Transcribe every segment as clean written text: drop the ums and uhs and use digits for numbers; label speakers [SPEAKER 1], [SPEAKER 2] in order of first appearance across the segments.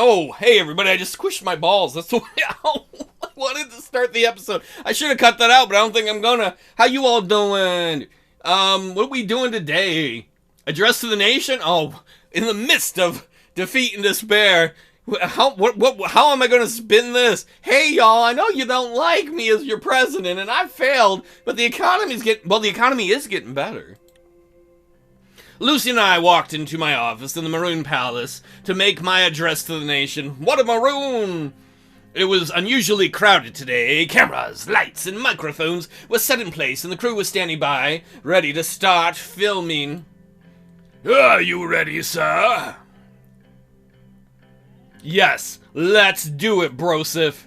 [SPEAKER 1] Oh, hey everybody, I just squished my balls. That's the way I wanted to start the episode. I should have cut that out, but I don't think I'm gonna. How you all doing? What are we doing today? Address to the nation? Oh, in the midst of defeat and despair. How am I gonna spin this? Hey y'all, I know you don't like me as your president, and I failed, but the economy is getting better. Lucy and I walked into my office in the Maroon Palace to make my address to the nation. What a maroon! It was unusually crowded today. Cameras, lights, and microphones were set in place, and the crew was standing by, ready to start filming. Are you ready, sir? Yes, let's do it, Broseph.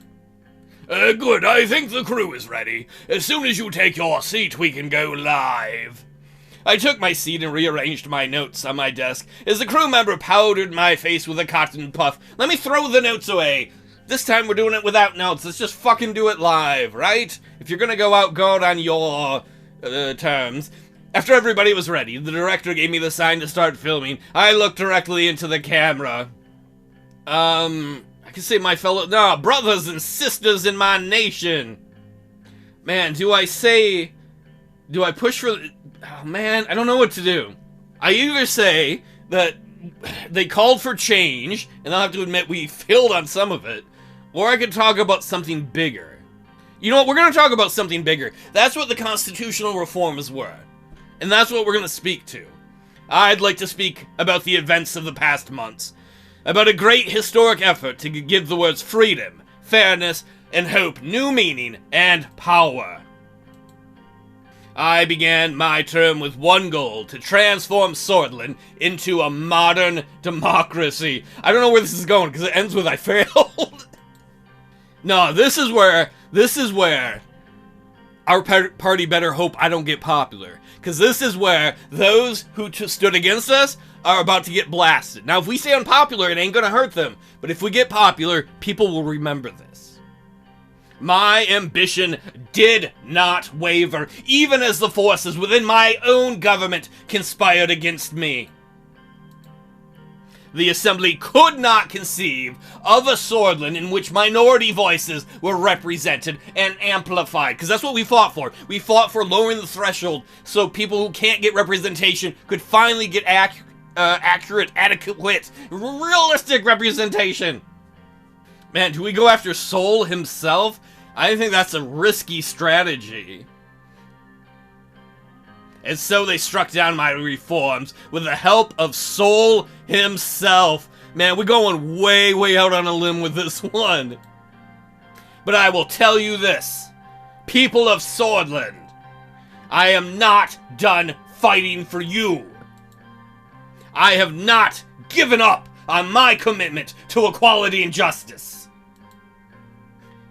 [SPEAKER 1] Good, I think the crew is ready. As soon as you take your seat, we can go live. I took my seat and rearranged my notes on my desk as the crew member powdered my face with a cotton puff. Let me throw the notes away. This time we're doing it without notes. Let's just fucking do it live, right? If you're gonna go out on your terms. After everybody was ready, the director gave me the sign to start filming. I looked directly into the camera. I can say my fellow... No, brothers and sisters in my nation. Man, do I push for... Oh, man, I don't know what to do. I either say that they called for change, and I'll have to admit we failed on some of it, or I could talk about something bigger. You know what? We're going to talk about something bigger. That's what the constitutional reforms were. And that's what we're going to speak to. I'd like to speak about the events of the past months. About a great historic effort to give the words freedom, fairness, and hope new meaning and power. I began my term with one goal, to transform Sordland into a modern democracy. I don't know where this is going, because it ends with I failed. No, this is where our party better hope I don't get popular. Because this is where those who stood against us are about to get blasted. Now, if we stay unpopular, it ain't gonna hurt them. But if we get popular, people will remember this. My ambition did not waver, even as the forces within my own government conspired against me. The Assembly could not conceive of a Sordland in which minority voices were represented and amplified, because that's what we fought for. We fought for lowering the threshold so people who can't get representation could finally get accurate, adequate, realistic representation. Man, do we go after Sol himself? I think that's a risky strategy. And so they struck down my reforms with the help of Sol himself. Man, we're going way, way out on a limb with this one. But I will tell you this, people of Sordland, I am not done fighting for you. I have not given up on my commitment to equality and justice.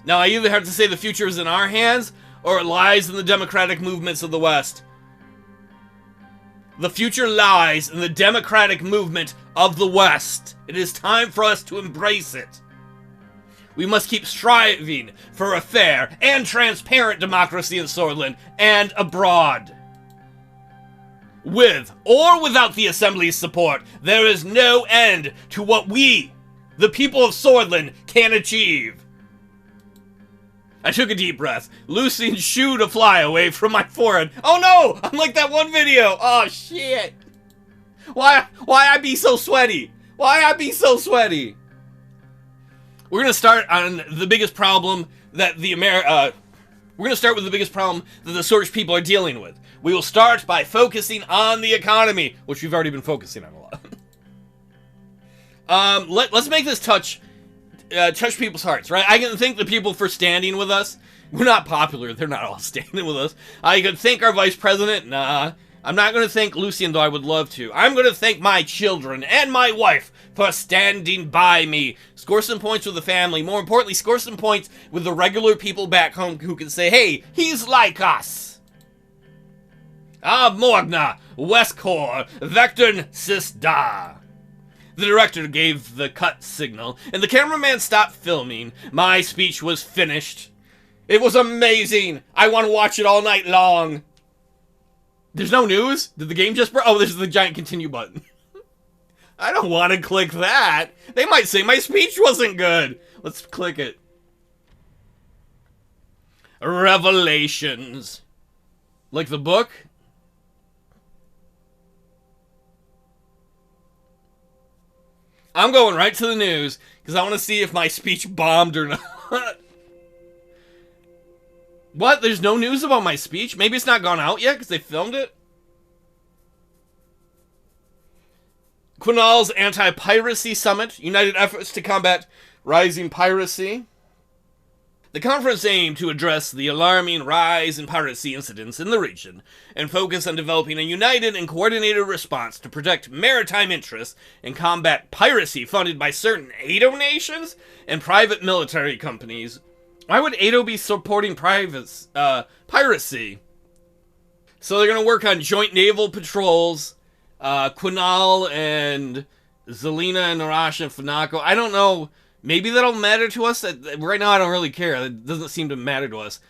[SPEAKER 1] Now, I either have to say the future is in our hands, or it lies in the democratic movements of the West. The future lies in the democratic movement of the West. It is time for us to embrace it. We must keep striving for a fair and transparent democracy in Sordland and abroad. With or without the Assembly's support, there is no end to what we, the people of Sordland, can achieve. I took a deep breath, loosing shooed a fly away from my forehead. Oh no! I'm like that one video! Oh shit! Why I be so sweaty? Why I be so sweaty? We're gonna start on the biggest problem that we're gonna start with the biggest problem that the Sorge people are dealing with. We will start by focusing on the economy, which we've already been focusing on a lot. Let's make this touch people's hearts, right? I can thank the people for standing with us. We're not popular. They're not all standing with us. I could thank our vice president. Nah. I'm not going to thank Lucian, though I would love to. I'm going to thank my children and my wife for standing by me. Score some points with the family. More importantly, score some points with the regular people back home who can say, hey, he's like us. Morgna, Westcor, Vectorn, Sisda. The director gave the cut signal, and the cameraman stopped filming. My speech was finished. It was amazing! I want to watch it all night long! There's no news? Did the game just break? Oh, there's the giant continue button. I don't want to click that. They might say my speech wasn't good. Let's click it. Revelations. Like the book? I'm going right to the news because I want to see if my speech bombed or not. What? There's no news about my speech? Maybe it's not gone out yet because they filmed it? Quinal's Anti-Piracy Summit. United efforts to combat rising piracy. The conference aimed to address the alarming rise in piracy incidents in the region and focus on developing a united and coordinated response to protect maritime interests and combat piracy funded by certain ATO nations and private military companies. Why would ATO be supporting piracy? So they're going to work on joint naval patrols. Quinal and Zelina and Narash and Fanako. I don't know. Maybe that'll matter to us. Right now, I don't really care. It doesn't seem to matter to us.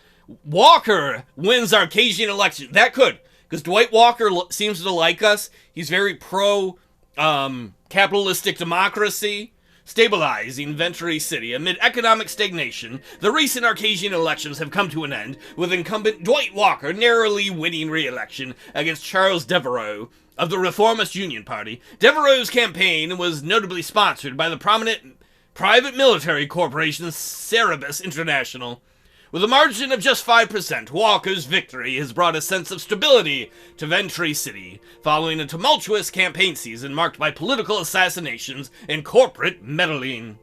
[SPEAKER 1] Walker wins Arcasian election. That could. Because Dwight Walker seems to like us. He's very pro-capitalistic democracy. Stabilizing Venturi City amid economic stagnation, the recent Arcasian elections have come to an end, with incumbent Dwight Walker narrowly winning re-election against Charles Devereaux of the Reformist Union Party. Devereaux's campaign was notably sponsored by the prominent private military corporation Cerebus International. With a margin of just 5%, Walker's victory has brought a sense of stability to Venturi City, following a tumultuous campaign season marked by political assassinations and corporate meddling.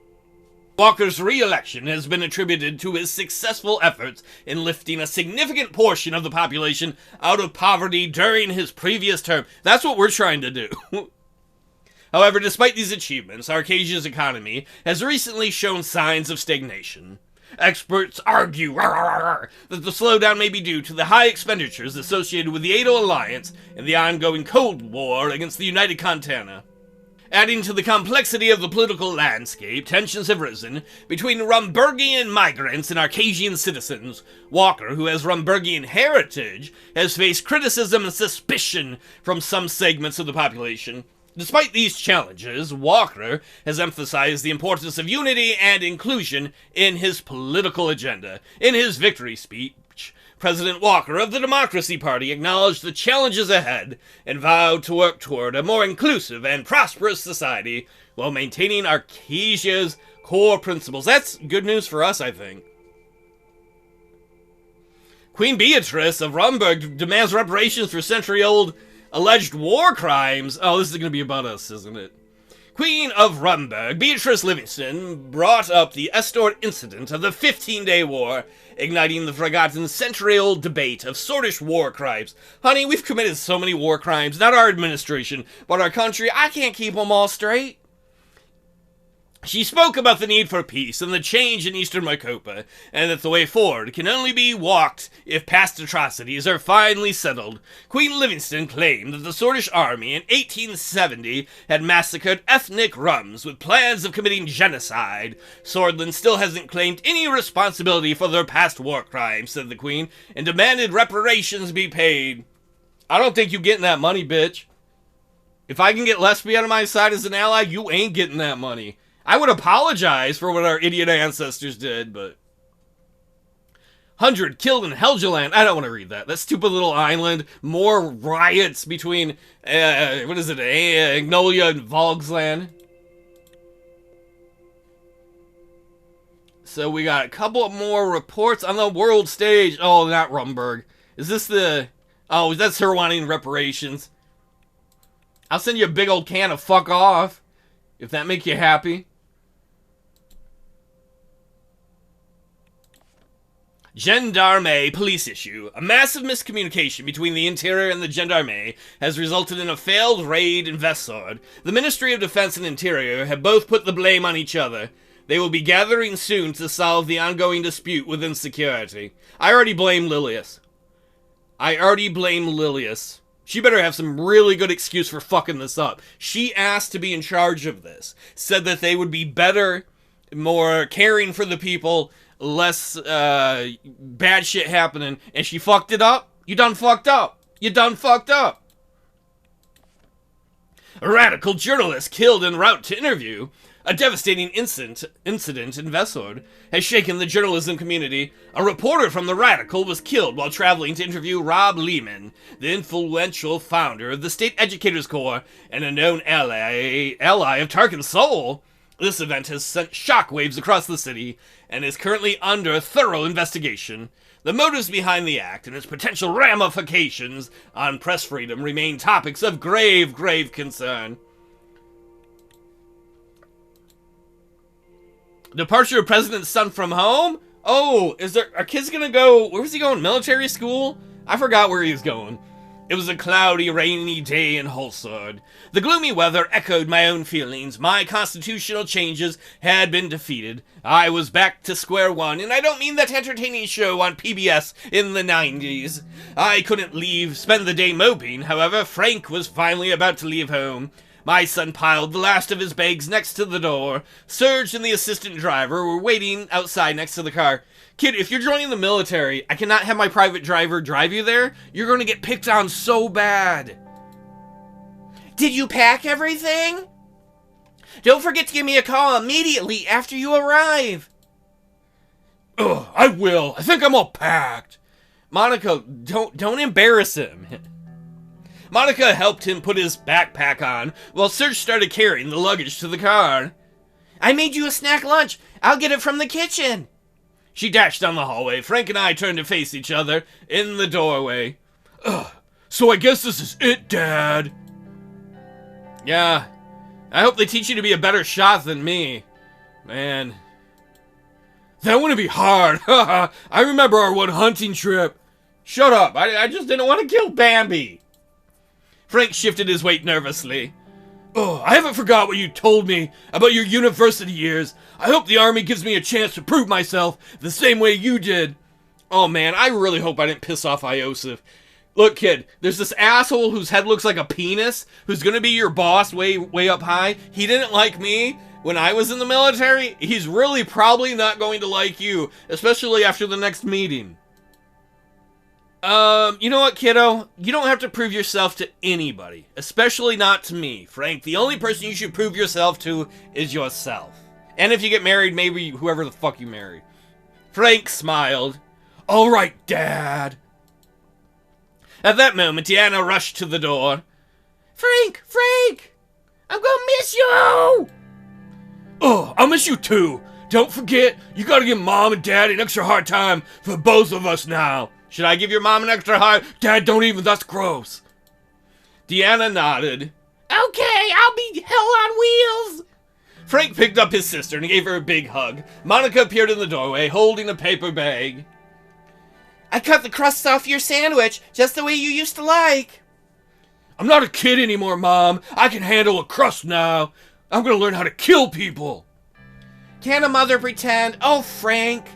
[SPEAKER 1] Walker's re-election has been attributed to his successful efforts in lifting a significant portion of the population out of poverty during his previous term. That's what we're trying to do. However, despite these achievements, Arcasia's economy has recently shown signs of stagnation. Experts argue that the slowdown may be due to the high expenditures associated with the ATO alliance and the ongoing Cold War against the United Contana. Adding to the complexity of the political landscape, tensions have risen between Rumburgian migrants and Arcasian citizens. Walker, who has Rumburgian heritage, has faced criticism and suspicion from some segments of the population. Despite these challenges, Walker has emphasized the importance of unity and inclusion in his political agenda. In his victory speech, President Walker of the Democracy Party acknowledged the challenges ahead and vowed to work toward a more inclusive and prosperous society while maintaining Arcasia's core principles. That's good news for us, I think. Queen Beatrice of Rumburg demands reparations for century-old alleged war crimes. Oh, this is going to be about us, isn't it? Queen of Rumburg, Beatrice Livingston, brought up the Estor incident of the 15-day war, igniting the forgotten century-old debate of Sordish war crimes. Honey, we've committed so many war crimes, not our administration, but our country. I can't keep them all straight. She spoke about the need for peace and the change in Eastern Macopa, and that the way forward can only be walked if past atrocities are finally settled. Queen Livingston claimed that the Sordish army in 1870 had massacred ethnic Rums with plans of committing genocide. Sordland still hasn't claimed any responsibility for their past war crimes, said the Queen, and demanded reparations be paid. I don't think you getting that money, bitch. If I can get Lesbia on my side as an ally, you ain't getting that money. I would apologize for what our idiot ancestors did, but 100 killed in Helgeland. I don't want to read that. That stupid little island. More riots between, what is it, Agnolia and Volgsland. So we got a couple more reports on the world stage. Oh, not Rumburg. Is this the... Oh, that's her wanting reparations. I'll send you a big old can of fuck off, if that make you happy. Gendarme police issue. A massive miscommunication between the Interior and the Gendarme has resulted in a failed raid in Vestord. The Ministry of Defense and Interior have both put the blame on each other. They will be gathering soon to solve the ongoing dispute within security. I already blame Lilius. She better have some really good excuse for fucking this up. She asked to be in charge of this. Said that they would be better, more caring for the people, less bad shit happening, and she fucked it up? You done fucked up. A radical journalist killed en route to interview. A devastating incident in Vestord has shaken the journalism community. A reporter from the Radical was killed while traveling to interview Rob Lehman, the influential founder of the State Educators Corps and a known ally of Tarkin's soul. This event has sent shockwaves across the city and is currently under thorough investigation. The motives behind the act and its potential ramifications on press freedom remain topics of grave concern. Departure of President's son from home? Oh, are kids gonna go, where was he going, military school? I forgot where he was going. It was a cloudy, rainy day in Holsard. The gloomy weather echoed my own feelings. My constitutional changes had been defeated. I was back to square one, and I don't mean that entertaining show on PBS in the 90s. I couldn't spend the day moping. However, Frank was finally about to leave home. My son piled the last of his bags next to the door. Serge and the assistant driver were waiting outside next to the car. Kid, if you're joining the military, I cannot have my private driver drive you there. You're going to get picked on so bad. Did you pack everything? Don't forget to give me a call immediately after you arrive. Ugh, I will. I think I'm all packed. Monica, don't embarrass him. Monica helped him put his backpack on, while Serge started carrying the luggage to the car. I made you a snack lunch. I'll get it from the kitchen. She dashed down the hallway. Frank and I turned to face each other in the doorway. Ugh, so I guess this is it, Dad. Yeah, I hope they teach you to be a better shot than me. Man, that wouldn't be hard. I remember our one hunting trip. Shut up, I just didn't want to kill Bambi. Frank shifted his weight nervously. Oh, I haven't forgot what you told me about your university years. I hope the army gives me a chance to prove myself the same way you did. Oh man, I really hope I didn't piss off Iosif. Look, kid, there's this asshole whose head looks like a penis, who's gonna be your boss way up high. He didn't like me when I was in the military. He's really probably not going to like you, especially after the next meeting. You know what, kiddo? You don't have to prove yourself to anybody, especially not to me, Frank. The only person you should prove yourself to is yourself. And if you get married, maybe whoever the fuck you marry. Frank smiled. All right, Dad. At that moment, Deanna rushed to the door. Frank! I'm gonna miss you! Oh, I'll miss you too. Don't forget, you gotta give Mom and Dad an extra hard time for both of us now. Should I give your mom an extra hard? Dad, don't even, that's gross. Deanna nodded. Okay, I'll be hell on wheels. Frank picked up his sister and gave her a big hug. Monica appeared in the doorway, holding a paper bag. I cut the crust off your sandwich, just the way you used to like. I'm not a kid anymore, Mom. I can handle a crust now. I'm gonna learn how to kill people. Can a mother pretend? Oh, Frank.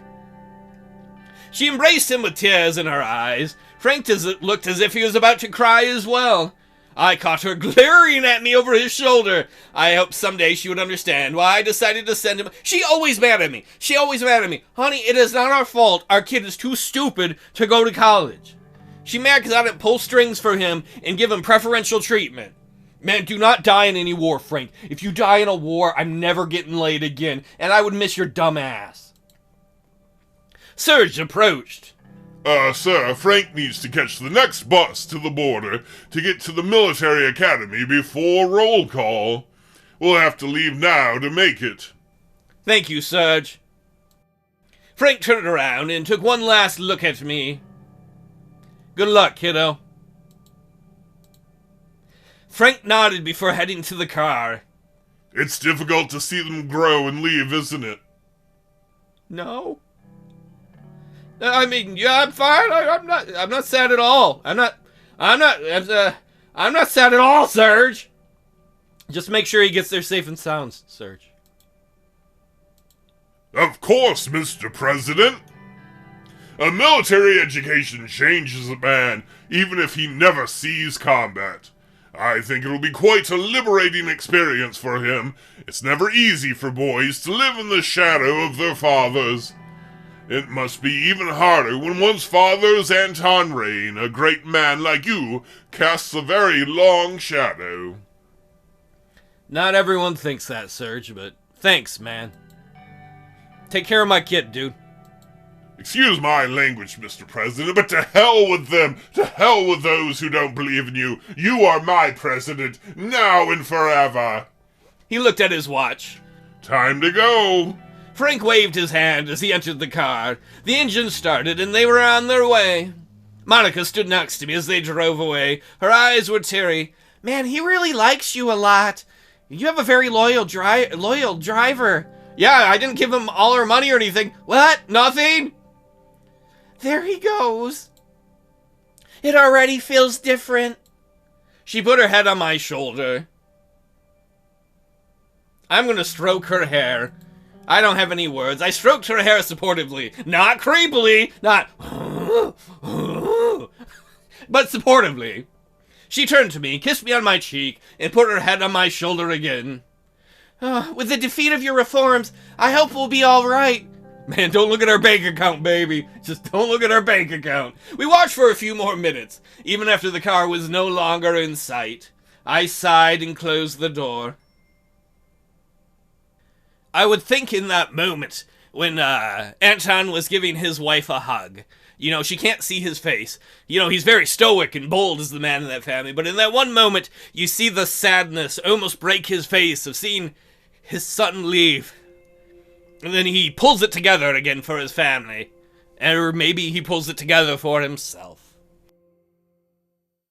[SPEAKER 1] She embraced him with tears in her eyes. Frank looked as if he was about to cry as well. I caught her glaring at me over his shoulder. I hoped someday she would understand why I decided to send him. She always mad at me. Honey, it is not our fault. Our kid is too stupid to go to college. She mad because I didn't pull strings for him and give him preferential treatment. Man, do not die in any war, Frank. If you die in a war, I'm never getting laid again, and I would miss your dumb ass. Serge approached.
[SPEAKER 2] Sir, Frank needs to catch the next bus to the border to get to the military academy before roll call. We'll have to leave now to make it.
[SPEAKER 1] Thank you, Serge. Frank turned around and took one last look at me. Good luck, kiddo. Frank nodded before heading to the car.
[SPEAKER 2] It's difficult to see them grow and leave, isn't it?
[SPEAKER 1] No. I mean, yeah, I'm fine. I'm not sad at all. I'm not sad at all, Serge. Just make sure he gets there safe and sound, Serge.
[SPEAKER 2] Of course, Mr. President. A military education changes a man, even if he never sees combat. I think it'll be quite a liberating experience for him. It's never easy for boys to live in the shadow of their fathers. It must be even harder when one's father's Anton Rayne, a great man like you, casts a very long shadow.
[SPEAKER 1] Not everyone thinks that, Serge, but thanks, man. Take care of my kid, dude.
[SPEAKER 2] Excuse my language, Mr. President, but to hell with them! To hell with those who don't believe in you! You are my president, now and forever!
[SPEAKER 1] He looked at his watch.
[SPEAKER 2] Time to go!
[SPEAKER 1] Frank waved his hand as he entered the car. The engine started and they were on their way. Monica stood next to me as they drove away. Her eyes were teary. Man, he really likes you a lot. You have a very loyal driver. Yeah, I didn't give him all our money or anything. What? Nothing? There he goes. It already feels different. She put her head on my shoulder. I'm gonna stroke her hair. I don't have any words. I stroked her hair supportively. Not creepily. Not... but supportively. She turned to me, kissed me on my cheek, and put her head on my shoulder again. With the defeat of your reforms, I hope we'll be alright. Man, don't look at our bank account, baby. Just don't look at our bank account. We watched for a few more minutes, even after the car was no longer in sight. I sighed and closed the door. I would think in that moment when Anton was giving his wife a hug. You know, she can't see his face. You know, he's very stoic and bold as the man in that family. But in that one moment, you see the sadness almost break his face of seeing his son leave. And then he pulls it together again for his family. Or maybe he pulls it together for himself.